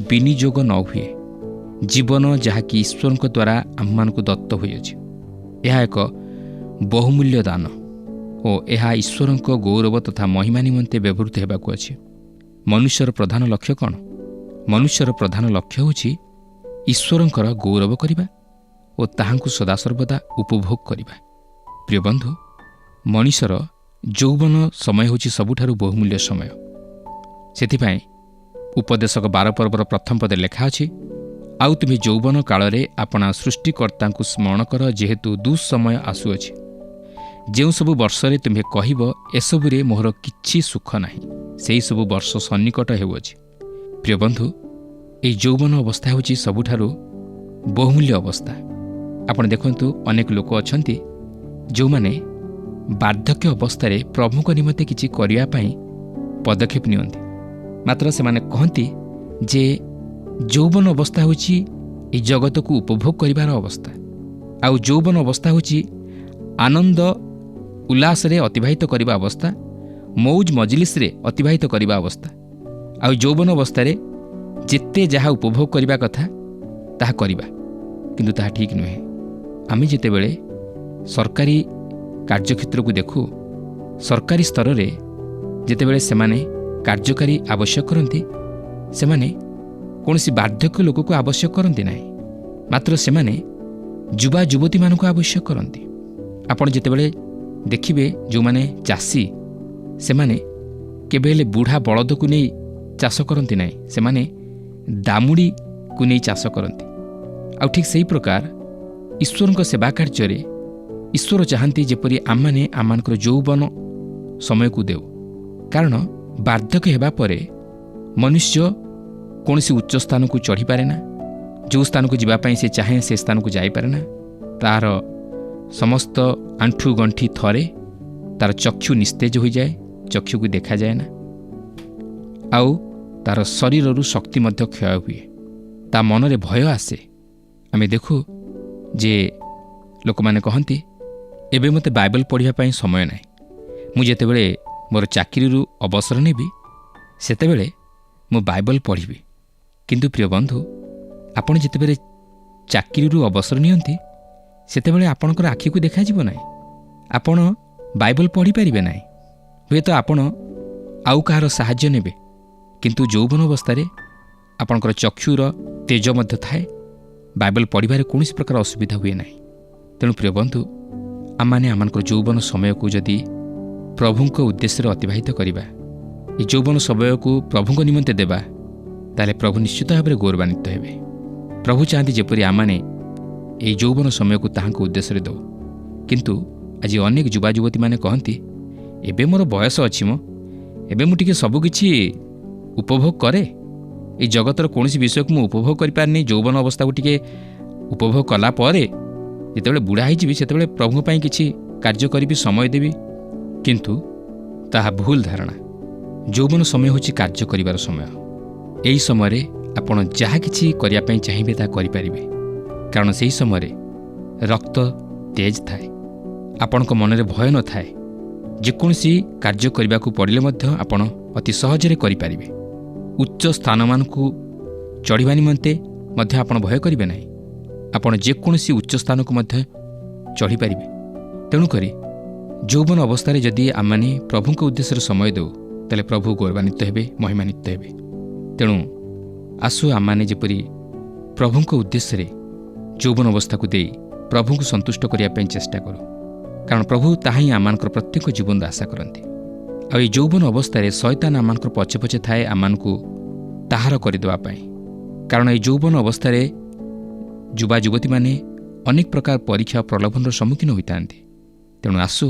ବିନିଯୋଗ ନ ହୁଏ। ଜୀବନ ଯାହାକି ଈଶ୍ୱରଙ୍କ ଦ୍ୱାରା ଆମମାନଙ୍କୁ ଦତ୍ତ ହୋଇଅଛି, ଏହା ଏକ ବହୁମୂଲ୍ୟ ଦାନ ଓ ଏହା ଈଶ୍ୱରଙ୍କ ଗୌରବ ତଥା ମହିମା ନିମନ୍ତେ ବ୍ୟବହୃତ ହେବାକୁ ଅଛି। ମନୁଷ୍ୟର ପ୍ରଧାନ ଲକ୍ଷ୍ୟ କ'ଣ? ମନୁଷ୍ୟର ପ୍ରଧାନ ଲକ୍ଷ୍ୟ ହେଉଛି ଈଶ୍ୱରଙ୍କର ଗୌରବ କରିବା ଓ ତାହାଙ୍କୁ ସଦାସର୍ବଦା ଉପଭୋଗ କରିବା। ପ୍ରିୟ ବନ୍ଧୁ, ମଣିଷର ଯୌବନ ସମୟ ହେଉଛି ସବୁଠାରୁ ବହୁମୂଲ୍ୟ ସମୟ। ସେଥିପାଇଁ ଉପଦେଶକ 12 ପର୍ବର ପ୍ରଥମ ପଦରେ ଲେଖା ଅଛି, ଆଉ ତୁମେ ଯୌବନ କାଳରେ ଆପଣା ସୃଷ୍ଟିକର୍ତ୍ତାଙ୍କୁ ସ୍ମରଣ କର, ଯେହେତୁ ଦୁଃସମୟ ଆସୁଅଛି। ଯେଉଁସବୁ ବର୍ଷରେ ତୁମେ କହିବ ଏସବୁରେ ମୋହର କିଛି ସୁଖ ନାହିଁ, ସେହିସବୁ ବର୍ଷ ସନ୍ନିକଟ ହେଉଅଛି। ପ୍ରିୟ ବନ୍ଧୁ, ଏହି ଯୌବନ ଅବସ୍ଥା ହେଉଛି ସବୁଠାରୁ ବହୁମୂଲ୍ୟ ଅବସ୍ଥା। ଆପଣ ଦେଖନ୍ତୁ, ଅନେକ ଲୋକ ଅଛନ୍ତି ଯେଉଁମାନେ ବାର୍ଦ୍ଧକ୍ୟ ଅବସ୍ଥାରେ ପ୍ରଭୁଙ୍କ ନିମନ୍ତେ କିଛି କରିବା ପାଇଁ ପଦକ୍ଷେପ ନିଅନ୍ତି, ମାତ୍ର ସେମାନେ କହନ୍ତି ଯେ ଯୌବନ ଅବସ୍ଥା ହେଉଛି ଏହି ଜଗତକୁ ଉପଭୋଗ କରିବାର ଅବସ୍ଥା, ଆଉ ଯୌବନ ଅବସ୍ଥା ହେଉଛି ଆନନ୍ଦ ଉଲ୍ଲାସରେ ଅତିବାହିତ କରିବା ଅବସ୍ଥା, ମୌଜ ମଜଲିସରେ ଅତିବାହିତ କରିବା ଅବସ୍ଥା। ଆଉ ଯୌବନ ଅବସ୍ଥାରେ ଯେତେ ଯାହା ଉପଭୋଗ କରିବା କଥା ତାହା କରିବା, କିନ୍ତୁ ତାହା ଠିକ୍ ନୁହେଁ। ଆମେ ଯେତେବେଳେ ସରକାରୀ କାର୍ଯ୍ୟକ୍ଷେତ୍ରକୁ ଦେଖୁ, ସରକାରୀ ସ୍ତରରେ ଯେତେବେଳେ ସେମାନେ କାର୍ଯ୍ୟକାରୀ ଆବଶ୍ୟକ କରନ୍ତି, ସେମାନେ କୌଣସି ବାର୍ଦ୍ଧକ୍ୟ ଲୋକକୁ ଆବଶ୍ୟକ କରନ୍ତି ନାହିଁ, ମାତ୍ର ସେମାନେ ଯୁବା ଯୁବତୀମାନଙ୍କୁ ଆବଶ୍ୟକ କରନ୍ତି। ଆପଣ ଯେତେବେଳେ ଦେଖିବେ, ଯେଉଁମାନେ ଚାଷୀ ସେମାନେ କେବେ ହେଲେ ବୁଢ଼ା ବଳଦକୁ ନେଇ ଚାଷ କରନ୍ତି ନାହିଁ, ସେମାନେ ଦାମୁଡ଼ିକୁ ନେଇ ଚାଷ କରନ୍ତି। ଆଉ ଠିକ୍ ସେହି ପ୍ରକାର ଈଶ୍ୱରଙ୍କ ସେବା କାର୍ଯ୍ୟରେ ଈଶ୍ୱର ଚାହାନ୍ତି ଯେପରି ଆମମାନେ ଆମମାନଙ୍କର ଯୌବନ ସମୟକୁ ଦେଉ, କାରଣ ବାର୍ଦ୍ଧକ୍ୟ ହେବା ପରେ ମନୁଷ୍ୟ କୌଣସି ଉଚ୍ଚ ସ୍ଥାନକୁ ଚଢ଼ିପାରେ ନା, ଯେଉଁ ସ୍ଥାନକୁ ଯିବା ପାଇଁ ସେ ଚାହେଁ ସେ ସ୍ଥାନକୁ ଯାଇପାରେ ନା, ତାହାର ସମସ୍ତ ଆଣ୍ଠୁ ଗଣ୍ଠି ଥରେ, ତାର ଚକ୍ଷୁ ନିସ୍ତେଜ ହୋଇଯାଏ, ଚକ୍ଷୁକୁ ଦେଖାଯାଏ ନା, ଆଉ ତାର ଶରୀରରୁ ଶକ୍ତି ମଧ୍ୟ କ୍ଷୟ ହୁଏ, ତା ମନରେ ଭୟ ଆସେ। ଆମେ ଦେଖୁ ଯେ ଲୋକମାନେ କହନ୍ତି, ଏବେ ମୋତେ ବାଇବେଲ ପଢ଼ିବା ପାଇଁ ସମୟ ନାହିଁ, ମୁଁ ଯେତେବେଳେ ମୋର ଚାକିରିରୁ ଅବସର ନେବି ସେତେବେଳେ ମୁଁ ବାଇବେଲ ପଢ଼ିବି। କିନ୍ତୁ ପ୍ରିୟ ବନ୍ଧୁ, ଆପଣ ଯେତେବେଳେ ଚାକିରିରୁ ଅବସର ନିଅନ୍ତି ସେତେବେଳେ ଆପଣଙ୍କର ଆଖିକୁ ଦେଖାଯିବ ନାହିଁ, ଆପଣ ବାଇବେଲ ପଢ଼ିପାରିବେ ନାହିଁ। ହୁଏତ ଆପଣ ଆଉ କାହାର ସାହାଯ୍ୟ ନେବେ, କିନ୍ତୁ ଯୌବନ ଅବସ୍ଥାରେ ଆପଣଙ୍କର ଚକ୍ଷୁର ତେଜ ମଧ୍ୟ ଥାଏ, ବାଇବେଲ ପଢ଼ିବାରେ କୌଣସି ପ୍ରକାର ଅସୁବିଧା ହୁଏ ନାହିଁ। ତେଣୁ ପ୍ରିୟ ବନ୍ଧୁ, ଆମମାନେ ଆମମାନଙ୍କର ଯୌବନ ସମୟକୁ ଯଦି ପ୍ରଭୁଙ୍କ ଉଦ୍ଦେଶ୍ୟରେ ଅତିବାହିତ କରିବା, ଏ ଯୌବନ ସମୟକୁ ପ୍ରଭୁଙ୍କ ନିମନ୍ତେ ଦେବା, ତାହେଲେ ପ୍ରଭୁ ନିଶ୍ଚିତ ଭାବରେ ଗୌରବାନ୍ୱିତ ହେବେ। ପ୍ରଭୁ ଚାହାନ୍ତି ଯେପରି ଆମମାନେ ଏହି ଯୌବନ ସମୟକୁ ତାହାଙ୍କ ଉଦ୍ଦେଶ୍ୟରେ ଦେଉ। କିନ୍ତୁ ଆଜି ଅନେକ ଯୁବା ଯୁବତୀମାନେ କହନ୍ତି, ଏବେ ମୋର ବୟସ ଅଛି, ଏବେ ମୁଁ ଟିକେ ସବୁକିଛି ଉପଭୋଗ କରେ, এই ଜଗତର କୌଣସି ବିଷୟକୁ ମୁଁ ଉପଭୋଗ କରିପାରିନି, ଯୌବନ ଅବସ୍ଥାକୁ ଟିକେ ଉପଭୋଗ କଲା ପରେ ଯେତେବେଳେ ବୁଢ଼ା ହେଇଯିବି ସେତେବେଳେ ପ୍ରଭୁଙ୍କ ପାଇଁ କିଛି କାର୍ଯ୍ୟ କରିବି, ସମୟ ଦେବି। କିନ୍ତୁ ତାହା ଭୁଲ ଧାରଣା। ଯୌବନ ସମୟ ହେଉଛି କାର୍ଯ୍ୟ କରିବାର ସମୟ। ଏହି ସମୟରେ ଆପଣ ଯାହା କିଛି କରିବା ପାଇଁ ଚାହିଁବେ ତାହା କରିପାରିବେ, କାରଣ ସେହି ସମୟରେ ରକ୍ତ ତେଜ ଥାଏ, ଆପଣଙ୍କ ମନରେ ଭୟ ନଥାଏ। ଯେକୌଣସି କାର୍ଯ୍ୟ କରିବାକୁ ପଡ଼ିଲେ ମଧ୍ୟ ଆପଣ ଅତି ସହଜରେ କରିପାରିବେ। ଉଚ୍ଚ ସ୍ଥାନମାନଙ୍କୁ ଚଢ଼ିବା ନିମନ୍ତେ ମଧ୍ୟ ଆପଣ ଭୟ କରିବେ ନାହିଁ, ଆପଣ ଯେକୌଣସି ଉଚ୍ଚ ସ୍ଥାନକୁ ମଧ୍ୟ ଚଢ଼ିପାରିବେ। ତେଣୁକରି ଯୌବନ ଅବସ୍ଥାରେ ଯଦି ଆମମାନେ ପ୍ରଭୁଙ୍କ ଉଦ୍ଦେଶ୍ୟରେ ସମୟ ଦେଉ, ତାହେଲେ ପ୍ରଭୁ ଗୌରବାନ୍ୱିତ ହେବେ, ମହିମାନ୍ୱିତ ହେବେ। ତେଣୁ ଆସୁ ଆମମାନେ ଯେପରି ପ୍ରଭୁଙ୍କ ଉଦ୍ଦେଶ୍ୟରେ ଯୌବନ ଅବସ୍ଥାକୁ ଦେଇ ପ୍ରଭୁଙ୍କୁ ସନ୍ତୁଷ୍ଟ କରିବା ପାଇଁ ଚେଷ୍ଟା କରୁ, କାରଣ ପ୍ରଭୁ ତାହା ହିଁ ଆମମାନଙ୍କର ପ୍ରତ୍ୟେକ ଜୀବନର ଆଶା କରନ୍ତି। ଆଉ ଏହି ଯୌବନ ଅବସ୍ଥାରେ ଶୟତାନ ଆମମାନଙ୍କର ପଛେ ପଛେ ଥାଏ ଆମମାନଙ୍କୁ ତାହାର କରିଦେବା ପାଇଁ, କାରଣ ଏହି ଯୌବନ ଅବସ୍ଥାରେ ଯୁବା ଯୁବତୀମାନେ ଅନେକ ପ୍ରକାର ପରୀକ୍ଷା ଓ ପ୍ରଲୋଭନର ସମ୍ମୁଖୀନ ହୋଇଥାନ୍ତି। ତେଣୁ ଆସୁ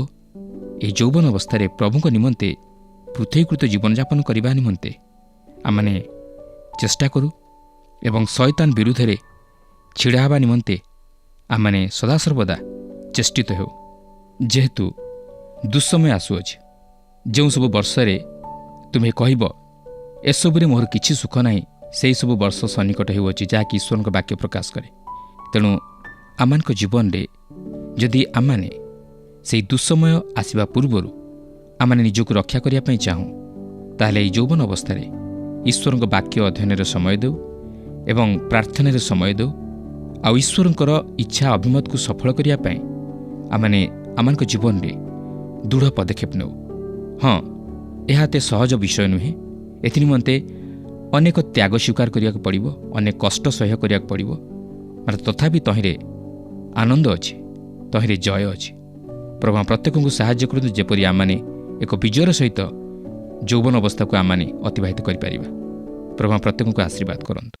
ଏହି ଯୌବନ ଅବସ୍ଥାରେ ପ୍ରଭୁଙ୍କ ନିମନ୍ତେ ପୃଥକୀକୃତ ଜୀବନଯାପନ କରିବା ନିମନ୍ତେ ଆମମାନେ ଚେଷ୍ଟା କରୁ ଏବଂ ଶୟତାନ ବିରୁଦ୍ଧରେ ଛିଡ଼ା ହେବା ନିମନ୍ତେ ଆମମାନେ ସଦାସର୍ବଦା ଚେଷ୍ଟିତ ହେଉ। ଯେହେତୁ ଦୁଃସମୟ ଆସୁଅଛି, ଯେଉଁ ସବୁ ବର୍ଷରେ ତୁମେ କହିବ ଏସବୁରେ ମୋର କିଛି ସୁଖ ନାହିଁ, ସେହିସବୁ ବର୍ଷ ସନ୍ନିକଟ ହେଉଅଛି ଯାହାକି ଈଶ୍ୱରଙ୍କ ବାକ୍ୟ ପ୍ରକାଶ କରେ। ତେଣୁ ଆମମାନଙ୍କ ଜୀବନରେ ଯଦି ଆମମାନେ ସେହି ଦୁଃସମୟ ଆସିବା ପୂର୍ବରୁ ଆମମାନେ ନିଜକୁ ରକ୍ଷା କରିବା ପାଇଁ ଚାହୁଁ, ତାହେଲେ ଏହି ଯୌବନ ଅବସ୍ଥାରେ ଈଶ୍ୱରଙ୍କ ବାକ୍ୟ ଅଧ୍ୟୟନରେ ସମୟ ଦେଉ ଏବଂ ପ୍ରାର୍ଥନାରେ ସମୟ ଦେଉ। ଆଉ ଈଶ୍ୱରଙ୍କର ଇଚ୍ଛା ଅଭିମତକୁ ସଫଳ କରିବା ପାଇଁ ଆମମାନେ ଆମମାନଙ୍କ ଜୀବନରେ ଦୃଢ଼ ପଦକ୍ଷେପ ନେଉ। ହଁ, ଏହା ଏତେ ସହଜ ବିଷୟ ନୁହେଁ। ଏଥିନିମନ୍ତେ ଅନେକ ତ୍ୟାଗ ସ୍ୱୀକାର କରିବାକୁ ପଡ଼ିବ, ଅନେକ କଷ୍ଟ ସହ୍ୟ କରିବାକୁ ପଡ଼ିବ। ମାତ୍ର ତଥାପି ତହିଁରେ ଆନନ୍ଦ ଅଛି, ତହିଁରେ ଜୟ ଅଛି। ପ୍ରଭୁ ପ୍ରତ୍ୟେକଙ୍କୁ ସାହାଯ୍ୟ କରନ୍ତୁ ଯେପରି ଆମମାନେ ଏକ ବିଜୟର ସହିତ ଯୌବନ ଅବସ୍ଥାକୁ ଆମମାନେ ଅତିବାହିତ କରିପାରିବା। ପ୍ରଭୁ ପ୍ରତ୍ୟେକଙ୍କୁ ଆଶୀର୍ବାଦ କରନ୍ତୁ।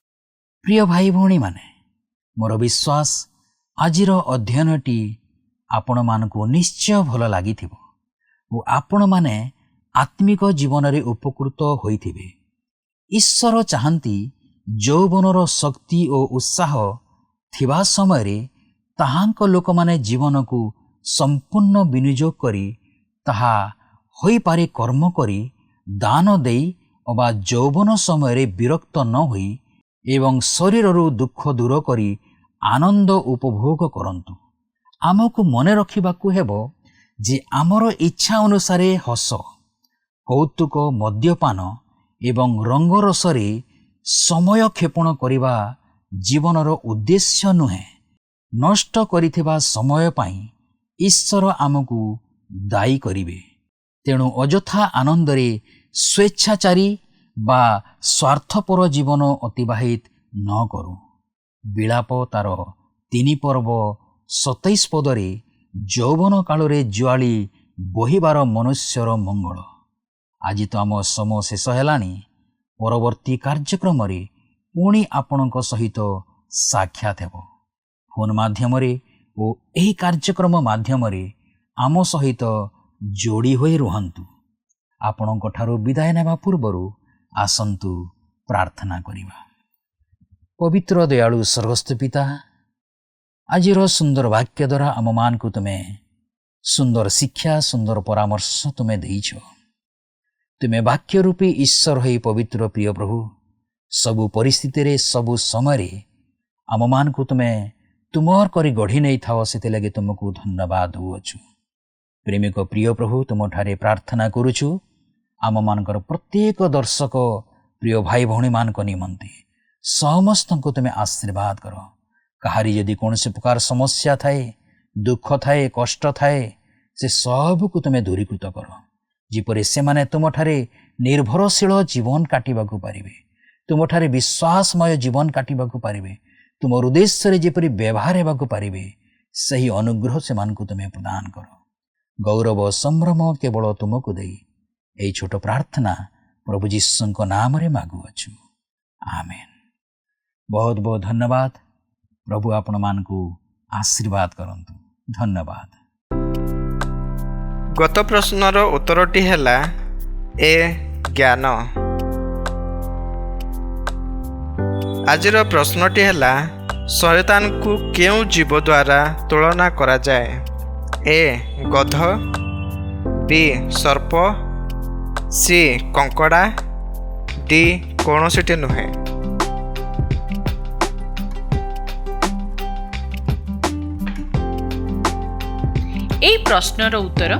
ପ୍ରିୟ ଭାଇ ଭଉଣୀମାନେ, ମୋର ବିଶ୍ୱାସ ଆଜିର ଅଧ୍ୟୟନଟି ଆପଣମାନଙ୍କୁ ନିଶ୍ଚୟ ଭଲ ଲାଗିଥିବ ଓ ଆପଣମାନେ ଆତ୍ମିକ ଜୀବନରେ ଉପକୃତ ହୋଇଥିବେ। ଈଶ୍ୱର ଚାହାନ୍ତି ଯୌବନର ଶକ୍ତି ଓ ଉତ୍ସାହ ଥିବା ସମୟରେ ତାହାଙ୍କ ଲୋକମାନେ ଜୀବନକୁ ସମ୍ପୂର୍ଣ୍ଣ ବିନିଯୋଗ କରି, ତାହା ହୋଇପାରେ କର୍ମ କରି, ଦାନ ଦେଇ ଅବା ଯୌବନ ସମୟରେ ବିରକ୍ତ ନ ହୋଇ ଏବଂ ଶରୀରରୁ ଦୁଃଖ ଦୂର କରି ଆନନ୍ଦ ଉପଭୋଗ କରନ୍ତୁ। ଆମକୁ ମନେ ରଖିବାକୁ ହେବ ଯେ ଆମର ଇଚ୍ଛା ଅନୁସାରେ ହସ, କୌତୁକ, ମଦ୍ୟପାନ ଏବଂ ରଙ୍ଗରସରେ ସମୟ କ୍ଷେପଣ କରିବା ଜୀବନର ଉଦ୍ଦେଶ୍ୟ ନୁହେଁ। ନଷ୍ଟ କରିଥିବା ସମୟ ପାଇଁ ଈଶ୍ୱର ଆମକୁ ଦାୟୀ କରିବେ। ତେଣୁ ଅଯଥା ଆନନ୍ଦରେ ସ୍ୱେଚ୍ଛାଚାରୀ ବା ସ୍ୱାର୍ଥପର ଜୀବନ ଅତିବାହିତ ନ କରୁ। ବିଳାପ ତାର 3 ପର୍ବ 27 ପଦରେ ଯୌବନ କାଳରେ ଜୁଆଳି ବହିବାର ମନୁଷ୍ୟର ମଙ୍ଗଳ। ଆଜି ତ ଆମ ସମୟ ଶେଷ ହେଲାଣି। ପରବର୍ତ୍ତୀ କାର୍ଯ୍ୟକ୍ରମରେ ପୁଣି ଆପଣଙ୍କ ସହିତ ସାକ୍ଷାତ ହେବ। ଫୋନ୍ ମାଧ୍ୟମରେ ଓ ଏହି କାର୍ଯ୍ୟକ୍ରମ ମାଧ୍ୟମରେ ଆମ ସହିତ ଯୋଡ଼ି ହୋଇ ରୁହନ୍ତୁ। ଆପଣଙ୍କଠାରୁ ବିଦାୟ ନେବା ପୂର୍ବରୁ ଆସନ୍ତୁ ପ୍ରାର୍ଥନା କରିବା। ପବିତ୍ର ଦୟାଳୁ ସ୍ୱର୍ଗସ୍ଥ ପିତା, ଆଜିର ସୁନ୍ଦର ବାକ୍ୟ ଦ୍ୱାରା ଆମମାନଙ୍କୁ ତୁମେ ସୁନ୍ଦର ଶିକ୍ଷା, ସୁନ୍ଦର ପରାମର୍ଶ ତୁମେ ଦେଇଛ। ତୁମେ ବାକ୍ୟ ରୂପୀ ଈଶ୍ୱର ହୋଇ ପବିତ୍ର ପ୍ରିୟ ପ୍ରଭୁ, ସବୁ ପରିସ୍ଥିତିରେ ସବୁ ସମୟରେ ଆମମାନଙ୍କୁ ତୁମେ ତୁମର କରି ଗଢ଼ି ନେଇଥାଅ। ସେଥିଲାଗି ତୁମକୁ ଧନ୍ୟବାଦ ଦେଉଅଛୁ। ପ୍ରେମିକ ପ୍ରିୟ ପ୍ରଭୁ, ତୁମଠାରେ ପ୍ରାର୍ଥନା କରୁଛୁ ଆମମାନଙ୍କର ପ୍ରତ୍ୟେକ ଦର୍ଶକ ପ୍ରିୟ ଭାଇ ଭଉଣୀମାନଙ୍କ ନିମନ୍ତେ ସମସ୍ତଙ୍କୁ ତୁମେ ଆଶୀର୍ବାଦ କର। କାହାରି ଯଦି କୌଣସି ପ୍ରକାର ସମସ୍ୟା ଥାଏ, ଦୁଃଖ ଥାଏ, କଷ୍ଟ ଥାଏ, ସେ ସବୁକୁ ତୁମେ ଦୂରୀକୃତ କର, ଯେପରି ସେମାନେ ତୁମଠାରେ ନିର୍ଭରଶୀଳ ଜୀବନ କାଟିବାକୁ ପାରିବେ, ତୁମଠାରେ ବିଶ୍ୱାସମୟ ଜୀବନ କାଟିବାକୁ ପାରିବେ, ତୁମର ଉଦ୍ଦେଶ୍ୟରେ ଯେପରି ବ୍ୟବହାର ହେବାକୁ ପାରିବେ, ସେହି ଅନୁଗ୍ରହ ସେମାନଙ୍କୁ ତୁମେ ପ୍ରଦାନ କର। ଗୌରବ ସମ୍ଭ୍ରମ କେବଳ ତୁମକୁ ଦେଇ ଏହି ଛୋଟ ପ୍ରାର୍ଥନା ପ୍ରଭୁ ଯୀଶୁଙ୍କ ନାମରେ ମାଗୁଅଛୁ, ଆମେନ୍। ବହୁତ ବହୁତ ଧନ୍ୟବାଦ। ପ୍ରଭୁ ଆପଣମାନଙ୍କୁ ଆଶୀର୍ବାଦ କରନ୍ତୁ। ଧନ୍ୟବାଦ। ଗତ ପ୍ରଶ୍ନର ଉତ୍ତରଟି ହେଲା ଏ ଜ୍ଞାନ। ଆଜିର ପ୍ରଶ୍ନଟି ହେଲା ଶୟତାନକୁ କେଉଁ ଜୀବ ଦ୍ୱାରା ତୁଳନା କରାଯାଏ? ଏ ଗଧ, ବି ସର୍ପ, ସି କଙ୍କଡ଼ା, ଡି କୌଣସିଟି ନୁହେଁ। এই প্রশ্নর উত্তর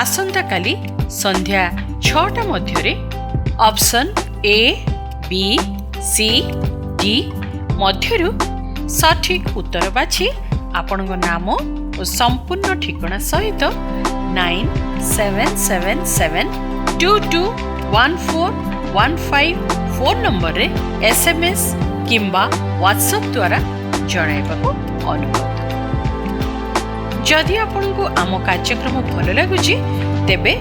আসন্তাকালি সন্ধ্যা 6টা মধ্যে option A, B, C, D মধ্যরু সঠিক উত্তর বাছি আপনার নাম ও সম্পূর্ণ ঠিকনা সহিত 9777221415 ফোন নম্বরে SMS কিংবা WhatsApp দ্বারা জଣାଇବାକୁ অনুরোধ। जदि आपको आम कार्यक्रम भल लगुच तेबे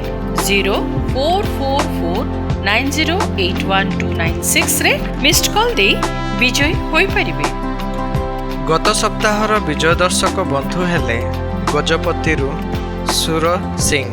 044490812996 रे मिस्ड कॉल दे विजयी होई परिबे। गत सप्ताहर विजय दर्शक बंधु हेले गजपतिरु सुर सिंह।